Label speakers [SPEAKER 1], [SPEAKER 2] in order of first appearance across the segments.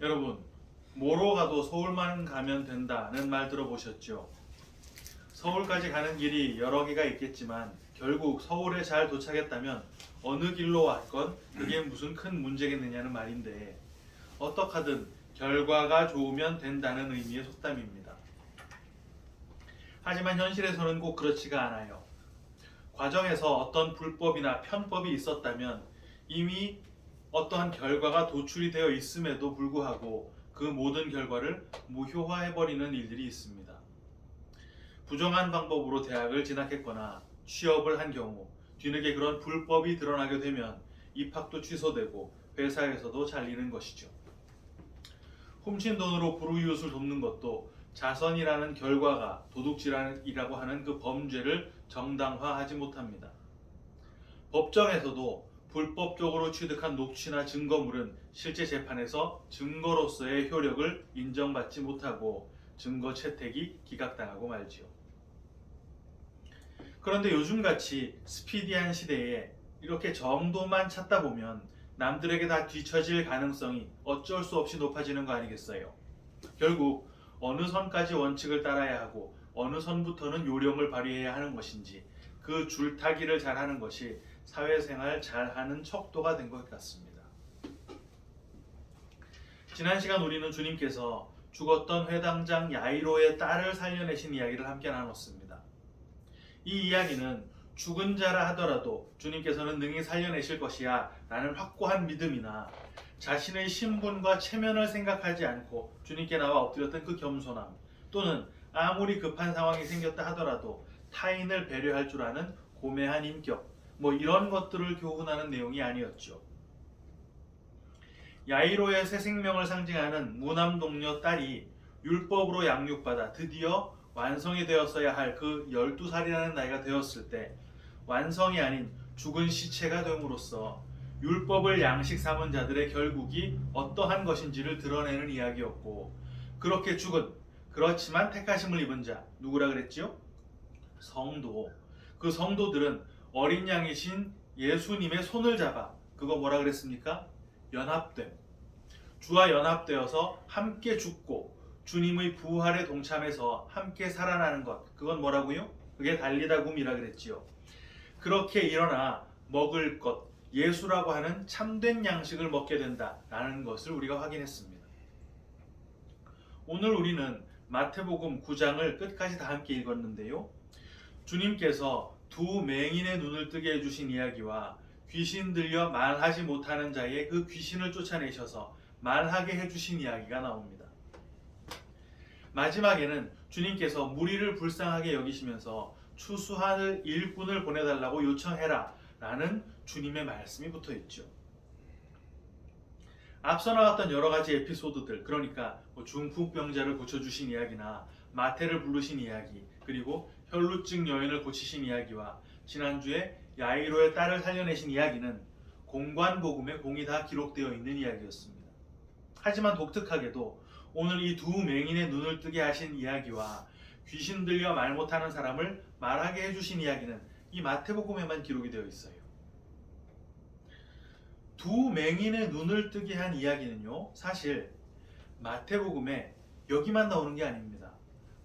[SPEAKER 1] 여러분, 뭐로 가도 서울만 가면 된다는 말 들어보셨죠? 서울까지 가는 길이 여러 개가 있겠지만 결국 서울에 잘 도착했다면 어느 길로 왔건 그게 무슨 큰 문제겠느냐는 말인데, 어떡하든 결과가 좋으면 된다는 의미의 속담입니다. 하지만 현실에서는 꼭 그렇지가 않아요. 과정에서 어떤 불법이나 편법이 있었다면 이미 어떠한 결과가 도출이 되어 있음에도 불구하고 그 모든 결과를 무효화해버리는 일들이 있습니다. 부정한 방법으로 대학을 진학했거나 취업을 한 경우 뒤늦게 그런 불법이 드러나게 되면 입학도 취소되고 회사에서도 잘리는 것이죠. 훔친 돈으로 불우이웃을 돕는 것도 자선이라는 결과가 도둑질이라고 하는 그 범죄를 정당화하지 못합니다. 법정에서도 불법적으로 취득한 녹취나 증거물은 실제 재판에서 증거로서의 효력을 인정받지 못하고 증거 채택이 기각당하고 말지요. 그런데 요즘같이 스피디한 시대에 이렇게 정도만 찾다 보면 남들에게 다 뒤처질 가능성이 어쩔 수 없이 높아지는 거 아니겠어요? 결국 어느 선까지 원칙을 따라야 하고 어느 선부터는 요령을 발휘해야 하는 것인지 그 줄타기를 잘하는 것이 사회생활 잘하는 척도가 된 것 같습니다. 지난 시간 우리는 주님께서 죽었던 회당장 야이로의 딸을 살려내신 이야기를 함께 나눴습니다. 이 이야기는 죽은 자라 하더라도 주님께서는 능히 살려내실 것이야 라는 확고한 믿음이나 자신의 신분과 체면을 생각하지 않고 주님께 나와 엎드렸던 그 겸손함, 또는 아무리 급한 상황이 생겼다 하더라도 타인을 배려할 줄 아는 고매한 인격, 이런 것들을 교훈하는 내용이 아니었죠. 야이로의 새 생명을 상징하는 무남동녀 딸이 율법으로 양육받아 드디어 완성이 되었어야 할 그 12살이라는 나이가 되었을 때 완성이 아닌 죽은 시체가 됨으로써 율법을 양식 삼은 자들의 결국이 어떠한 것인지를 드러내는 이야기였고, 그렇게 죽은, 그렇지만 택하심을 입은 자, 누구라 그랬지요? 성도. 그 성도들은 어린 양이신 예수님의 손을 잡아, 그거 뭐라 그랬습니까? 연합됨. 주와 연합되어서 함께 죽고 주님의 부활에 동참해서 함께 살아나는 것, 그건 뭐라고요? 그게 달리다굼이라 그랬지요. 그렇게 일어나 먹을 것, 예수라고 하는 참된 양식을 먹게 된다라는 것을 우리가 확인했습니다. 오늘 우리는 마태복음 9장을 끝까지 다 함께 읽었는데요. 주님께서 두 맹인의 눈을 뜨게 해주신 이야기와 귀신 들려 말하지 못하는 자의 그 귀신을 쫓아내셔서 말하게 해주신 이야기가 나옵니다. 마지막에는 주님께서 무리를 불쌍하게 여기시면서 추수할 일꾼을 보내달라고 요청해라 라는 주님의 말씀이 붙어있죠. 앞서 나왔던 여러가지 에피소드들, 그러니까 중풍병자를 고쳐주신 이야기나 마태를 부르신 이야기, 그리고 혈루증 여인을 고치신 이야기와 지난주에 야이로의 딸을 살려내신 이야기는 공관복음에 공이 다 기록되어 있는 이야기였습니다. 하지만 독특하게도 오늘 이 두 맹인의 눈을 뜨게 하신 이야기와 귀신 들려 말 못하는 사람을 말하게 해주신 이야기는 이 마태복음에만 기록이 되어 있어요. 두 맹인의 눈을 뜨게 한 이야기는요, 사실 마태복음에 여기만 나오는 게 아닙니다.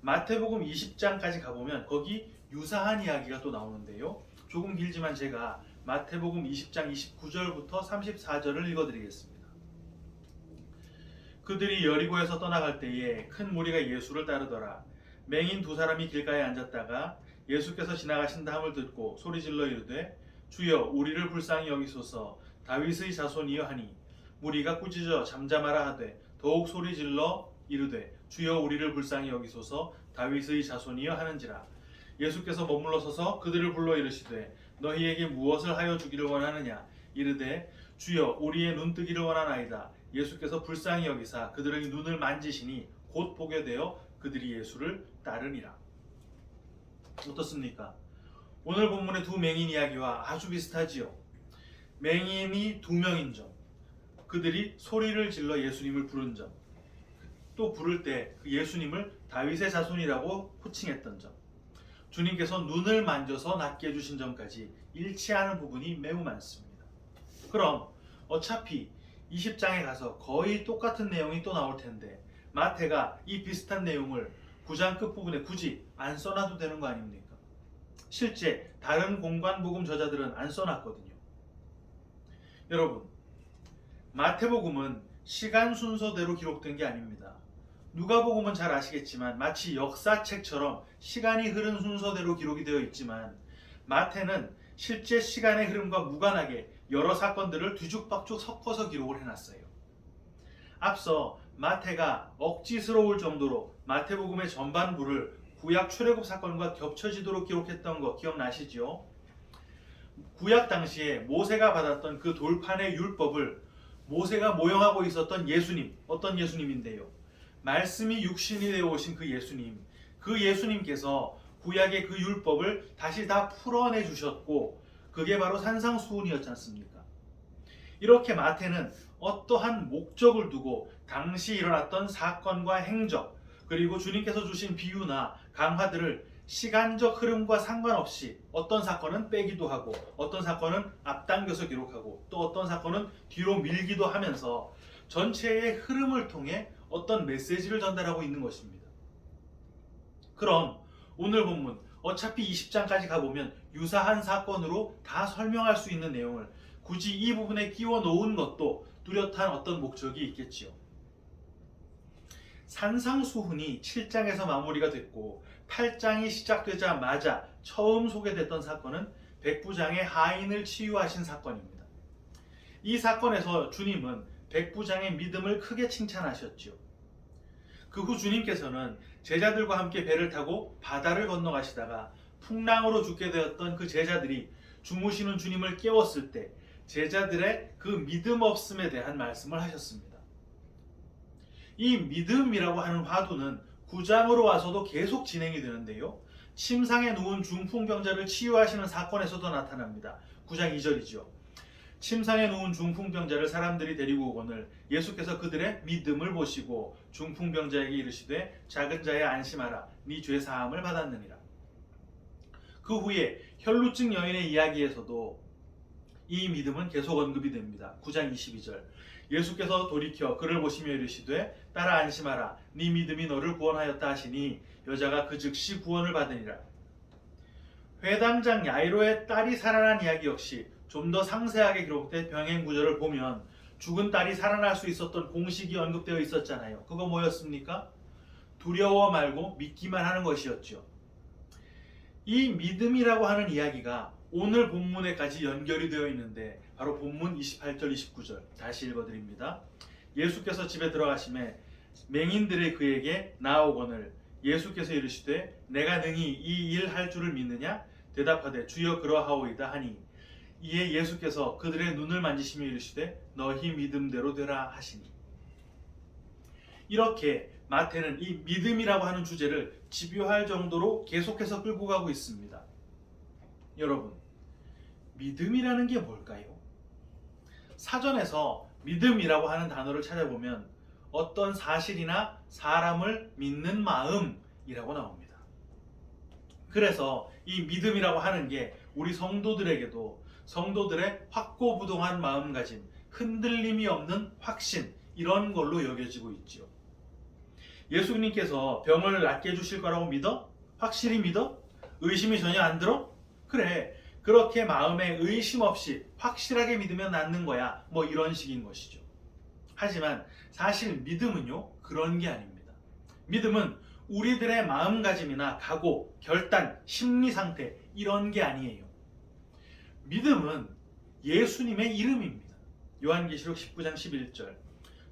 [SPEAKER 1] 마태복음 20장까지 가보면 거기 유사한 이야기가 또 나오는데요. 조금 길지만 제가 마태복음 20장 29절부터 34절을 읽어드리겠습니다. 그들이 여리고에서 떠나갈 때에 큰 무리가 예수를 따르더라. 맹인 두 사람이 길가에 앉았다가 예수께서 지나가신다 함을 듣고 소리질러 이르되 주여 우리를 불쌍히 여기소서 다윗의 자손이여 하니 무리가 꾸짖어 잠잠하라 하되 더욱 소리질러 이르되 주여 우리를 불쌍히 여기소서 다윗의 자손이여 하는지라. 예수께서 머물러 서서 그들을 불러 이르시되 너희에게 무엇을 하여 주기를 원하느냐. 이르되 주여 우리의 눈뜨기를 원하나이다. 예수께서 불쌍히 여기사 그들의 눈을 만지시니 곧 보게 되어 그들이 예수를 따르니라. 어떻습니까? 오늘 본문의 두 맹인 이야기와 아주 비슷하지요. 맹인이 두 명인 점, 그들이 소리를 질러 예수님을 부른 점, 또 부를 때 그 예수님을 다윗의 자손이라고 호칭했던 점, 주님께서 눈을 만져서 낫게 해주신 점까지 일치하는 부분이 매우 많습니다. 그럼 어차피 20장에 가서 거의 똑같은 내용이 또 나올 텐데 마태가 이 비슷한 내용을 9장 끝부분에 굳이 안 써놔도 되는 거 아닙니까? 실제 다른 공관복음 저자들은 안 써놨거든요. 여러분, 마태복음은 시간 순서대로 기록된 게 아닙니다. 누가복음은 잘 아시겠지만 마치 역사책처럼 시간이 흐른 순서대로 기록이 되어 있지만 마태는 실제 시간의 흐름과 무관하게 여러 사건들을 뒤죽박죽 섞어서 기록을 해놨어요. 앞서 마태가 억지스러울 정도로 마태복음의 전반부를 구약 출애굽 사건과 겹쳐지도록 기록했던 거 기억나시죠? 구약 당시에 모세가 받았던 그 돌판의 율법을 모세가 모형하고 있었던 예수님, 어떤 예수님인데요? 말씀이 육신이 되어 오신 그 예수님, 그 예수님께서 구약의 그 율법을 다시 다 풀어내 주셨고 그게 바로 산상수훈이었지 않습니까? 이렇게 마태는 어떠한 목적을 두고 당시 일어났던 사건과 행적 그리고 주님께서 주신 비유나 강화들을 시간적 흐름과 상관없이 어떤 사건은 빼기도 하고 어떤 사건은 앞당겨서 기록하고 또 어떤 사건은 뒤로 밀기도 하면서 전체의 흐름을 통해 어떤 메시지를 전달하고 있는 것입니다. 그럼 오늘 본문 어차피 20장까지 가보면 유사한 사건으로 다 설명할 수 있는 내용을 굳이 이 부분에 끼워 놓은 것도 뚜렷한 어떤 목적이 있겠지요. 산상수훈이 7장에서 마무리가 됐고 8장이 시작되자마자 처음 소개됐던 사건은 백부장의 하인을 치유하신 사건입니다. 이 사건에서 주님은 백부장의 믿음을 크게 칭찬하셨죠. 그 후 주님께서는 제자들과 함께 배를 타고 바다를 건너가시다가 풍랑으로 죽게 되었던 그 제자들이 주무시는 주님을 깨웠을 때 제자들의 그 믿음 없음에 대한 말씀을 하셨습니다. 이 믿음이라고 하는 화두는 9장으로 와서도 계속 진행이 되는데요. 침상에 누운 중풍병자를 치유하시는 사건에서도 나타납니다. 9장 2절이죠. 침상에 누운 중풍병자를 사람들이 데리고 오거늘 예수께서 그들의 믿음을 보시고 중풍병자에게 이르시되 작은 자야 안심하라 네 죄 사함을 받았느니라. 그 후에 혈루증 여인의 이야기에서도 이 믿음은 계속 언급이 됩니다. 9장 22절 예수께서 돌이켜 그를 보시며 이르시되 딸아 안심하라 네 믿음이 너를 구원하였다 하시니 여자가 그 즉시 구원을 받으니라. 회당장 야이로의 딸이 살아난 이야기 역시 좀 더 상세하게 기록된 병행 구절을 보면 죽은 딸이 살아날 수 있었던 공식이 언급되어 있었잖아요. 그거 뭐였습니까? 두려워 말고 믿기만 하는 것이었죠. 이 믿음이라고 하는 이야기가 오늘 본문에까지 연결이 되어 있는데 바로 본문 28절 29절 다시 읽어드립니다. 예수께서 집에 들어가시매 맹인들이 그에게 나아오거늘 예수께서 이르시되 내가 능히 이 일 할 줄을 믿느냐 대답하되 주여 그러하오이다 하니 이에 예수께서 그들의 눈을 만지시며 이르시되 너희 믿음대로 되라 하시니. 이렇게 마태는 이 믿음이라고 하는 주제를 집요할 정도로 계속해서 끌고 가고 있습니다. 여러분, 믿음이라는 게 뭘까요? 사전에서 믿음이라고 하는 단어를 찾아보면 어떤 사실이나 사람을 믿는 마음이라고 나옵니다. 그래서 이 믿음이라고 하는 게 우리 성도들에게도 성도들의 확고부동한 마음가짐, 흔들림이 없는 확신 이런 걸로 여겨지고 있죠. 예수님께서 병을 낫게 해주실 거라고 믿어? 확실히 믿어? 의심이 전혀 안 들어? 그래, 그렇게 마음에 의심 없이 확실하게 믿으면 낫는 거야. 뭐 이런 식인 것이죠. 하지만 사실 믿음은요, 그런 게 아닙니다. 믿음은 우리들의 마음가짐이나 각오, 결단, 심리 상태 이런 게 아니에요. 믿음은 예수님의 이름입니다. 요한계시록 19장 11절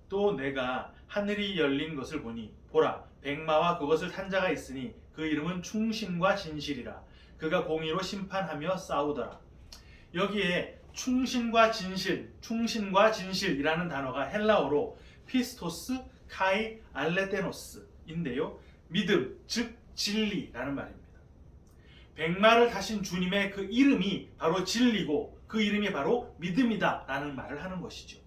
[SPEAKER 1] 또 내가 하늘이 열린 것을 보니 보라 백마와 그것을 탄 자가 있으니 그 이름은 충신과 진실이라 그가 공의로 심판하며 싸우더라. 여기에 충신과 진실이라는 단어가 헬라어로 피스토스 카이 알레테노스인데요. 믿음, 즉 진리라는 말입니다. 백마를 타신 주님의 그 이름이 바로 진리고 그 이름이 바로 믿음이다 라는 말을 하는 것이죠.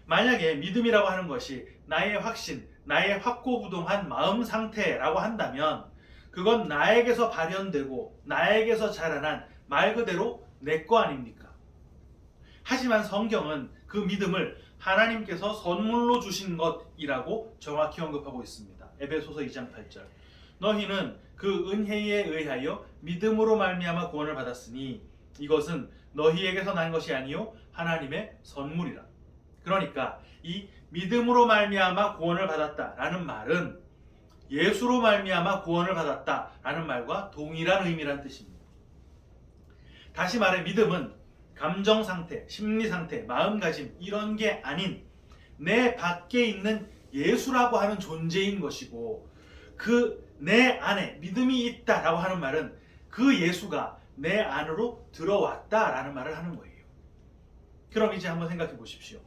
[SPEAKER 1] 만약에 믿음이라고 하는 것이 나의 확신, 나의 확고부동한 마음 상태라고 한다면 그건 나에게서 발현되고 나에게서 자라난 말 그대로 내 거 아닙니까? 하지만 성경은 그 믿음을 하나님께서 선물로 주신 것이라고 정확히 언급하고 있습니다. 에베소서 2장 8절. 너희는 그 은혜에 의하여 믿음으로 말미암아 구원을 받았으니 이것은 너희에게서 난 것이 아니요 하나님의 선물이라. 그러니까 이 믿음으로 말미암아 구원을 받았다라는 말은 예수로 말미암아 구원을 받았다라는 말과 동일한 의미란 뜻입니다. 다시 말해 믿음은 감정 상태, 심리 상태, 마음가짐 이런 게 아닌 내 밖에 있는 예수라고 하는 존재인 것이고, 그 내 안에 믿음이 있다라고 하는 말은 그 예수가 내 안으로 들어왔다라는 말을 하는 거예요. 그럼 이제 한번 생각해 보십시오.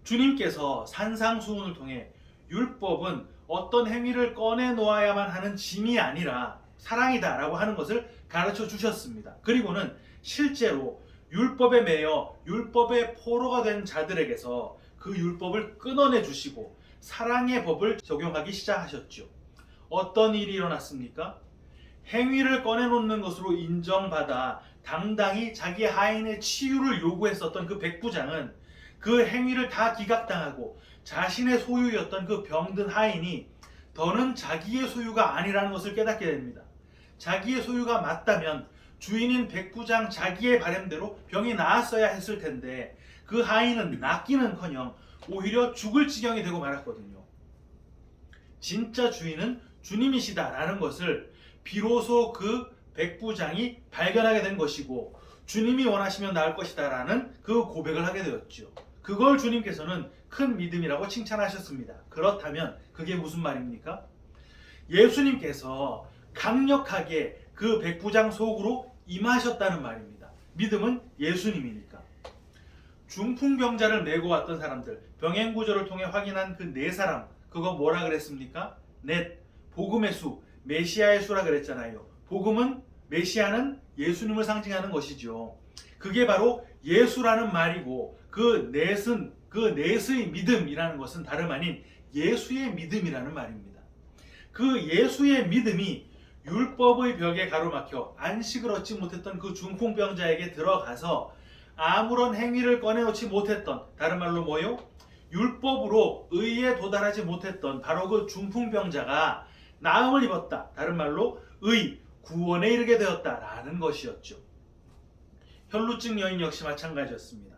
[SPEAKER 1] 주님께서 산상수훈을 통해 율법은 어떤 행위를 꺼내 놓아야만 하는 짐이 아니라 사랑이다라고 하는 것을 가르쳐 주셨습니다. 그리고는 실제로 율법에 매여 율법의 포로가 된 자들에게서 그 율법을 끊어내 주시고 사랑의 법을 적용하기 시작하셨죠. 어떤 일이 일어났습니까? 행위를 꺼내놓는 것으로 인정받아 당당히 자기 하인의 치유를 요구했었던 그 백부장은 그 행위를 다 기각당하고 자신의 소유였던 그 병든 하인이 더는 자기의 소유가 아니라는 것을 깨닫게 됩니다. 자기의 소유가 맞다면 주인인 백부장 자기의 바램대로 병이 나았어야 했을 텐데 그 하인은 낫기는커녕 오히려 죽을 지경이 되고 말았거든요. 진짜 주인은 주님이시다라는 것을 비로소 그 백부장이 발견하게 된 것이고, 주님이 원하시면 나을 것이다라는 그 고백을 하게 되었죠. 그걸 주님께서는 큰 믿음이라고 칭찬하셨습니다. 그렇다면 그게 무슨 말입니까? 예수님께서 강력하게 그 백부장 속으로 임하셨다는 말입니다. 믿음은 예수님이니까. 중풍병자를 메고 왔던 사람들, 병행구조를 통해 확인한 그 네 사람, 그거 뭐라 그랬습니까? 넷, 복음의 수, 메시아의 수라 그랬잖아요. 복음은, 메시아는 예수님을 상징하는 것이죠. 그게 바로 예수라는 말이고, 그 넷은, 그 넷의 믿음이라는 것은 다름 아닌 예수의 믿음이라는 말입니다. 그 예수의 믿음이 율법의 벽에 가로막혀 안식을 얻지 못했던 그 중풍병자에게 들어가서 아무런 행위를 꺼내놓지 못했던, 다른 말로 뭐요? 율법으로 의에 도달하지 못했던 바로 그 중풍병자가 나음을 입었다. 다른 말로 의, 구원에 이르게 되었다라는 것이었죠. 혈루증 여인 역시 마찬가지였습니다.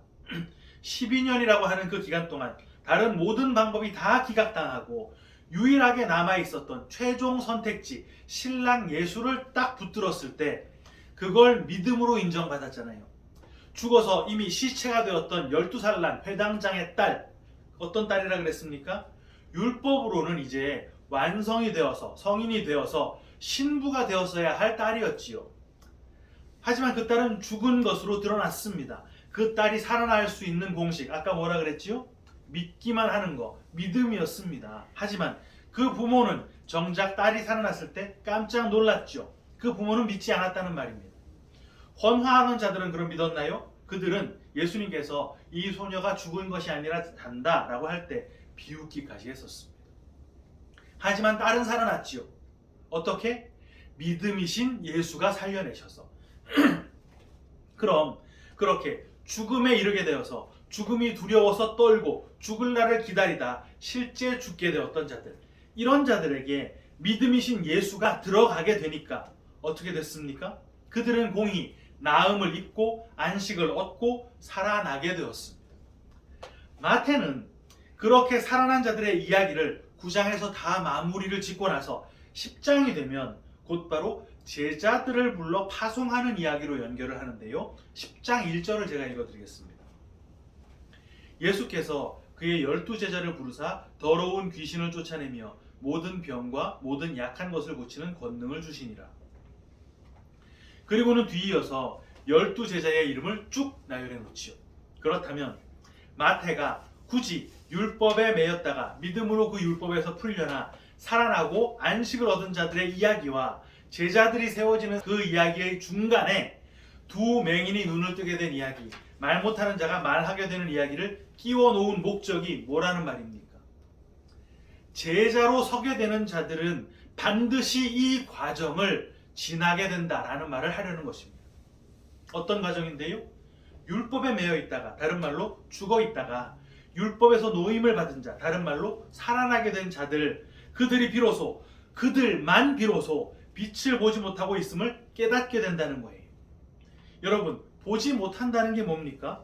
[SPEAKER 1] 12년이라고 하는 그 기간 동안 다른 모든 방법이 다 기각당하고 유일하게 남아있었던 최종 선택지 신랑 예수를 딱 붙들었을 때 그걸 믿음으로 인정받았잖아요. 죽어서 이미 시체가 되었던 12살 난 회당장의 딸, 어떤 딸이라 그랬습니까? 율법으로는 이제 완성이 되어서 성인이 되어서 신부가 되었어야 할 딸이었지요. 하지만 그 딸은 죽은 것으로 드러났습니다. 그 딸이 살아날 수 있는 공식, 아까 뭐라 그랬지요? 믿기만 하는 거, 믿음이었습니다. 하지만 그 부모는 정작 딸이 살아났을 때 깜짝 놀랐죠. 그 부모는 믿지 않았다는 말입니다. 헌화하는 자들은 그럼 믿었나요? 그들은 예수님께서 이 소녀가 죽은 것이 아니라 산다라고 할 때 비웃기까지 했었습니다. 하지만 딸은 살아났지요. 어떻게? 믿음이신 예수가 살려내셔서. 그럼 그렇게 죽음에 이르게 되어서 죽음이 두려워서 떨고 죽을 날을 기다리다 실제 죽게 되었던 자들, 이런 자들에게 믿음이신 예수가 들어가게 되니까 어떻게 됐습니까? 그들은 공히 나음을 입고 안식을 얻고 살아나게 되었습니다. 마태는 그렇게 살아난 자들의 이야기를 9장에서 다 마무리를 짓고 나서 10장이 되면 곧바로 제자들을 불러 파송하는 이야기로 연결을 하는데요. 10장 1절을 제가 읽어드리겠습니다. 예수께서 그의 12제자를 부르사 더러운 귀신을 쫓아내며 모든 병과 모든 약한 것을 고치는 권능을 주시니라. 그리고는 뒤이어서 12제자의 이름을 쭉 나열해 놓지요. 그렇다면 마태가 굳이 율법에 매였다가 믿음으로 그 율법에서 풀려나 살아나고 안식을 얻은 자들의 이야기와 제자들이 세워지는 그 이야기의 중간에 두 맹인이 눈을 뜨게 된 이야기, 말 못하는 자가 말하게 되는 이야기를 끼워 놓은 목적이 뭐라는 말입니까? 제자로 서게 되는 자들은 반드시 이 과정을 지나게 된다라는 말을 하려는 것입니다. 어떤 과정인데요? 율법에 매여 있다가, 다른 말로 죽어 있다가 율법에서 노임을 받은 자, 다른 말로 살아나게 된 자들, 그들만 비로소 빛을 보지 못하고 있음을 깨닫게 된다는 거예요. 여러분, 보지 못한다는 게 뭡니까?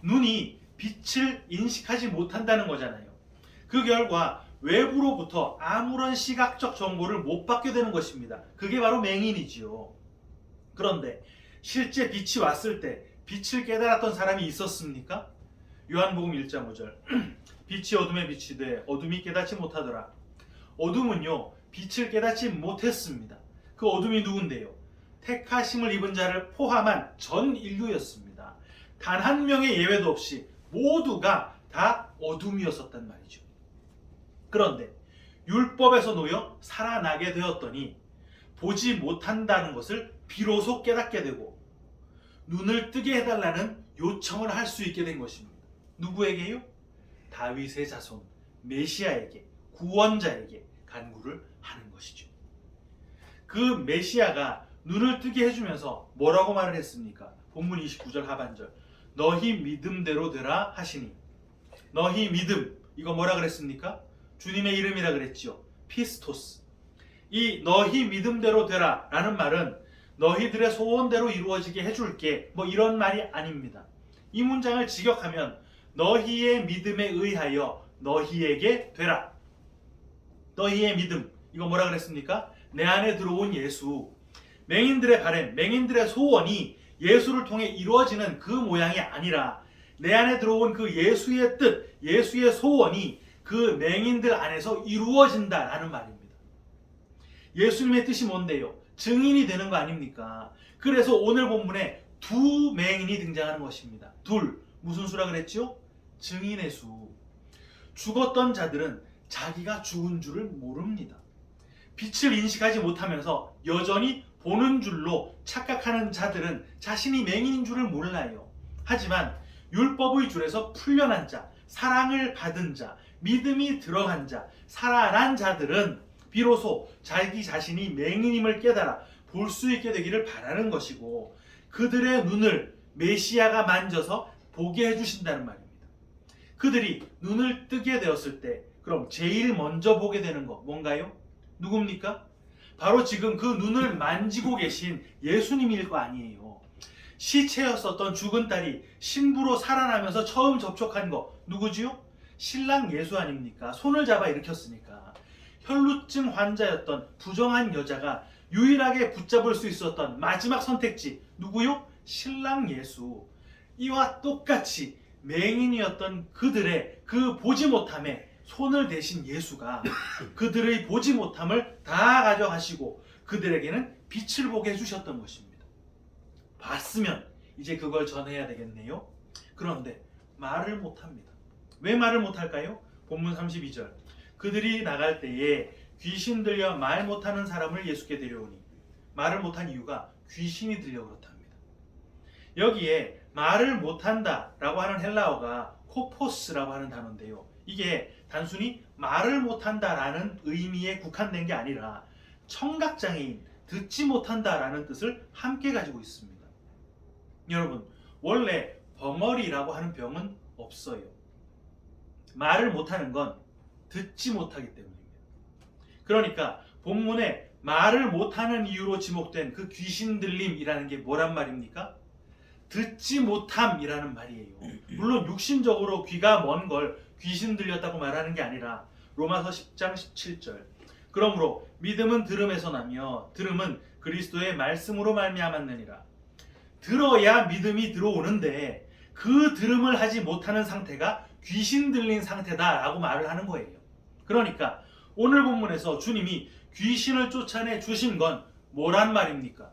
[SPEAKER 1] 눈이 빛을 인식하지 못한다는 거잖아요. 그 결과 외부로부터 아무런 시각적 정보를 못 받게 되는 것입니다. 그게 바로 맹인이지요. 그런데 실제 빛이 왔을 때 빛을 깨달았던 사람이 있었습니까? 요한복음 1장 5절 빛이 어둠에 비치되 어둠이 깨닫지 못하더라. 어둠은요, 빛을 깨닫지 못했습니다. 그 어둠이 누군데요? 택하심을 입은 자를 포함한 전 인류였습니다. 단 한 명의 예외도 없이 모두가 다 어둠이었었단 말이죠. 그런데 율법에서 놓여 살아나게 되었더니 보지 못한다는 것을 비로소 깨닫게 되고 눈을 뜨게 해달라는 요청을 할 수 있게 된 것입니다. 누구에게요? 다윗의 자손 메시아에게, 구원자에게 간구를 하는 것이죠. 그 메시아가 눈을 뜨게 해주면서 뭐라고 말을 했습니까? 본문 29절 하반절, 너희 믿음대로 되라 하시니. 너희 믿음, 이거 뭐라 그랬습니까? 주님의 이름이라 그랬죠. 피스토스. 이 너희 믿음대로 되라 라는 말은 너희들의 소원대로 이루어지게 해줄게, 뭐 이런 말이 아닙니다. 이 문장을 직역하면 너희의 믿음에 의하여 너희에게 되라. 너희의 믿음, 이거 뭐라 그랬습니까? 내 안에 들어온 예수. 맹인들의 바램, 맹인들의 소원이 예수를 통해 이루어지는 그 모양이 아니라 내 안에 들어온 그 예수의 뜻, 예수의 소원이 그 맹인들 안에서 이루어진다라는 말입니다. 예수님의 뜻이 뭔데요? 증인이 되는 거 아닙니까? 그래서 오늘 본문에 두 맹인이 등장하는 것입니다. 둘, 무슨 수라 그랬죠? 증인의 수. 죽었던 자들은 자기가 죽은 줄을 모릅니다. 빛을 인식하지 못하면서 여전히 보는 줄로 착각하는 자들은 자신이 맹인인 줄을 몰라요. 하지만 율법의 줄에서 풀려난 자, 사랑을 받은 자, 믿음이 들어간 자, 살아난 자들은 비로소 자기 자신이 맹인임을 깨달아 볼 수 있게 되기를 바라는 것이고 그들의 눈을 메시아가 만져서 보게 해주신다는 말입니다. 그들이 눈을 뜨게 되었을 때 그럼 제일 먼저 보게 되는 거 뭔가요? 누굽니까? 바로 지금 그 눈을 만지고 계신 예수님일 거 아니에요. 시체였었던 죽은 딸이 신부로 살아나면서 처음 접촉한 거 누구지요? 신랑 예수 아닙니까? 손을 잡아 일으켰으니까. 혈루증 환자였던 부정한 여자가 유일하게 붙잡을 수 있었던 마지막 선택지 누구요? 신랑 예수. 이와 똑같이 맹인이었던 그들의 그 보지 못함에 손을 대신 예수가 그들의 보지 못함을 다 가져가시고 그들에게는 빛을 보게 해주셨던 것입니다. 봤으면 이제 그걸 전해야 되겠네요. 그런데 말을 못합니다. 왜 말을 못할까요? 본문 32절 그들이 나갈 때에 귀신 들려 말 못하는 사람을 예수께 데려오니. 말을 못한 이유가 귀신이 들려 그렇답니다. 여기에 말을 못한다 라고 하는 헬라어가 코포스라고 하는 단어인데요. 이게 단순히 말을 못한다라는 의미에 국한된 게 아니라 청각장애인, 듣지 못한다라는 뜻을 함께 가지고 있습니다. 여러분, 원래 벙어리라고 하는 병은 없어요. 말을 못하는 건 듣지 못하기 때문입니다. 그러니까 본문에 말을 못하는 이유로 지목된 그 귀신 들림이라는 게 뭐란 말입니까? 듣지 못함이라는 말이에요. 물론 육신적으로 귀가 먼 걸 귀신 들렸다고 말하는 게 아니라 로마서 10장 17절 그러므로 믿음은 들음에서 나며 들음은 그리스도의 말씀으로 말미암았느니라. 들어야 믿음이 들어오는데 그 들음을 하지 못하는 상태가 귀신 들린 상태다라고 말을 하는 거예요. 그러니까 오늘 본문에서 주님이 귀신을 쫓아내 주신 건 뭐란 말입니까?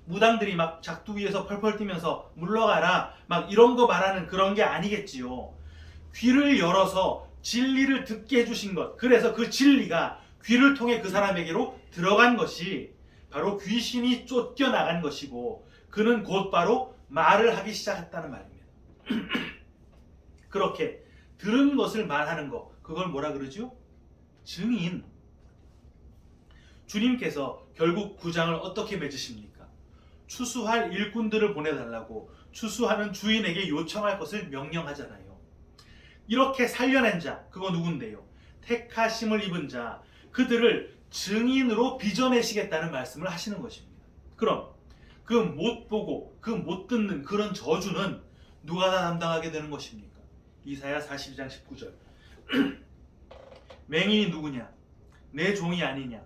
[SPEAKER 1] 무당들이 막 작두 위에서 펄펄 뛰면서 물러가라 막 이런 거 말하는 그런 게 아니겠지요. 귀를 열어서 진리를 듣게 해주신 것, 그래서 그 진리가 귀를 통해 그 사람에게로 들어간 것이 바로 귀신이 쫓겨나간 것이고 그는 곧바로 말을 하기 시작했다는 말입니다. 그렇게 들은 것을 말하는 것, 그걸 뭐라 그러죠? 증인. 주님께서 결국 9장을 어떻게 맺으십니까? 추수할 일꾼들을 보내달라고 추수하는 주인에게 요청할 것을 명령하잖아요. 이렇게 살려낸 자, 그거 누군데요? 택하심을 입은 자, 그들을 증인으로 빚어내시겠다는 말씀을 하시는 것입니다. 그럼 그 못 보고 그 못 듣는 그런 저주는 누가 다 담당하게 되는 것입니까? 이사야 42장 19절 맹인이 누구냐? 내 종이 아니냐?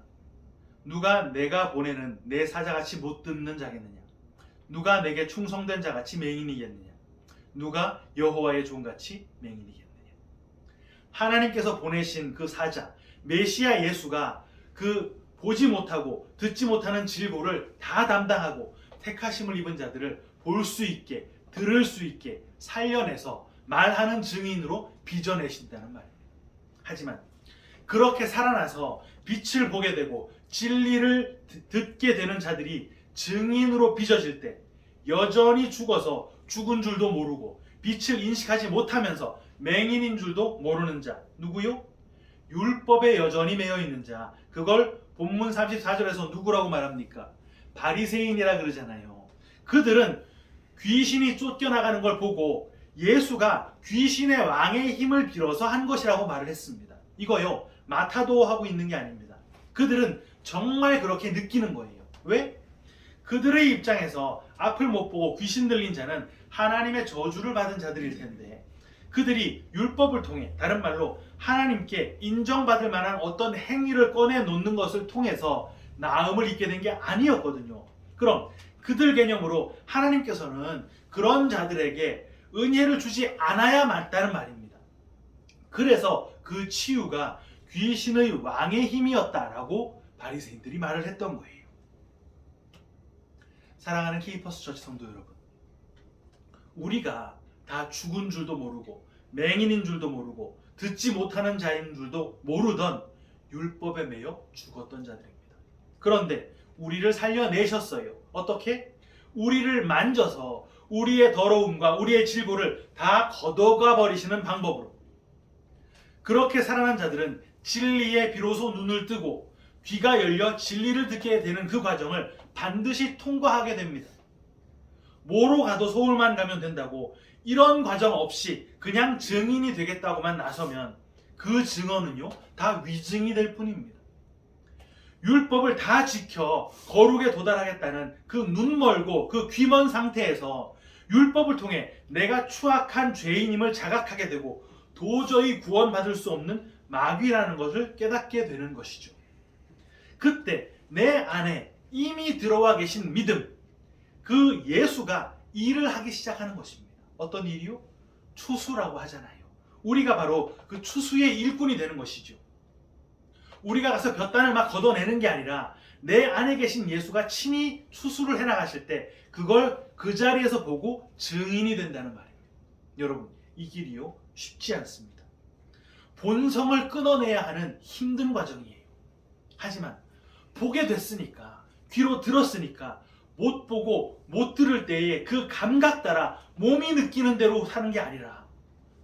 [SPEAKER 1] 누가 내가 보내는 내 사자같이 못 듣는 자겠느냐? 누가 내게 충성된 자같이 맹인이겠느냐? 누가 여호와의 종같이 맹인이겠느냐? 하나님께서 보내신 그 사자 메시아 예수가 그 보지 못하고 듣지 못하는 질보를 다 담당하고 택하심을 입은 자들을 볼 수 있게 들을 수 있게 살려내서 말하는 증인으로 빚어내신다는 말입니다. 하지만 그렇게 살아나서 빛을 보게 되고 진리를 듣게 되는 자들이 증인으로 빚어질 때 여전히 죽어서 죽은 줄도 모르고 빛을 인식하지 못하면서 맹인인 줄도 모르는 자 누구요? 율법에 여전히 매여 있는 자. 그걸 본문 34절에서 누구라고 말합니까? 바리새인이라 그러잖아요. 그들은 귀신이 쫓겨나가는 걸 보고 예수가 귀신의 왕의 힘을 빌어서 한 것이라고 말을 했습니다. 이거요 마타도 하고 있는 게 아닙니다. 그들은 정말 그렇게 느끼는 거예요. 왜? 그들의 입장에서 앞을 못 보고 귀신 들린 자는 하나님의 저주를 받은 자들일 텐데 그들이 율법을 통해 다른 말로 하나님께 인정받을 만한 어떤 행위를 꺼내 놓는 것을 통해서 나음을 입게 된 게 아니었거든요. 그럼 그들 개념으로 하나님께서는 그런 자들에게 은혜를 주지 않아야 맞다는 말입니다. 그래서 그 치유가 귀신의 왕의 힘이었다라고 바리새인들이 말을 했던 거예요. 사랑하는 K-퍼스트 처치 성도 여러분, 우리가 다 죽은 줄도 모르고 맹인인 줄도 모르고 듣지 못하는 자인 줄도 모르던 율법에 매여 죽었던 자들입니다. 그런데 우리를 살려내셨어요. 어떻게? 우리를 만져서 우리의 더러움과 우리의 질고를 다 걷어가 버리시는 방법으로. 그렇게 살아난 자들은 진리에 비로소 눈을 뜨고 귀가 열려 진리를 듣게 되는 그 과정을 반드시 통과하게 됩니다. 뭐로 가도 서울만 가면 된다고 이런 과정 없이 그냥 증인이 되겠다고만 나서면 그 증언은요 다 위증이 될 뿐입니다. 율법을 다 지켜 거룩에 도달하겠다는 그 눈멀고 그 귀먼 상태에서 율법을 통해 내가 추악한 죄인임을 자각하게 되고 도저히 구원받을 수 없는 마귀라는 것을 깨닫게 되는 것이죠. 그때 내 안에 이미 들어와 계신 믿음, 그 예수가 일을 하기 시작하는 것입니다. 어떤 일이요? 추수라고 하잖아요. 우리가 바로 그 추수의 일꾼이 되는 것이죠. 우리가 가서 볕단을 막 걷어내는 게 아니라 내 안에 계신 예수가 친히 추수를 해나가실 때 그걸 그 자리에서 보고 증인이 된다는 말입니다. 여러분, 이 길이요 쉽지 않습니다. 본성을 끊어내야 하는 힘든 과정이에요. 하지만 보게 됐으니까, 귀로 들었으니까 못 보고 못 들을 때에 그 감각 따라 몸이 느끼는 대로 사는 게 아니라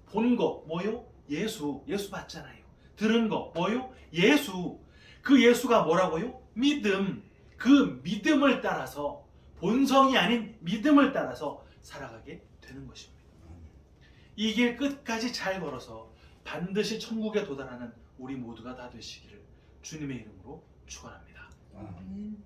[SPEAKER 1] 본 거 뭐요? 예수 봤잖아요. 들은 거 뭐요? 예수. 그 예수가 뭐라고요? 믿음. 그 믿음을 따라서 본성이 아닌 믿음을 따라서 살아가게 되는 것입니다. 이 길 끝까지 잘 걸어서 반드시 천국에 도달하는 우리 모두가 다 되시기를 주님의 이름으로 축원합니다.
[SPEAKER 2] 아멘.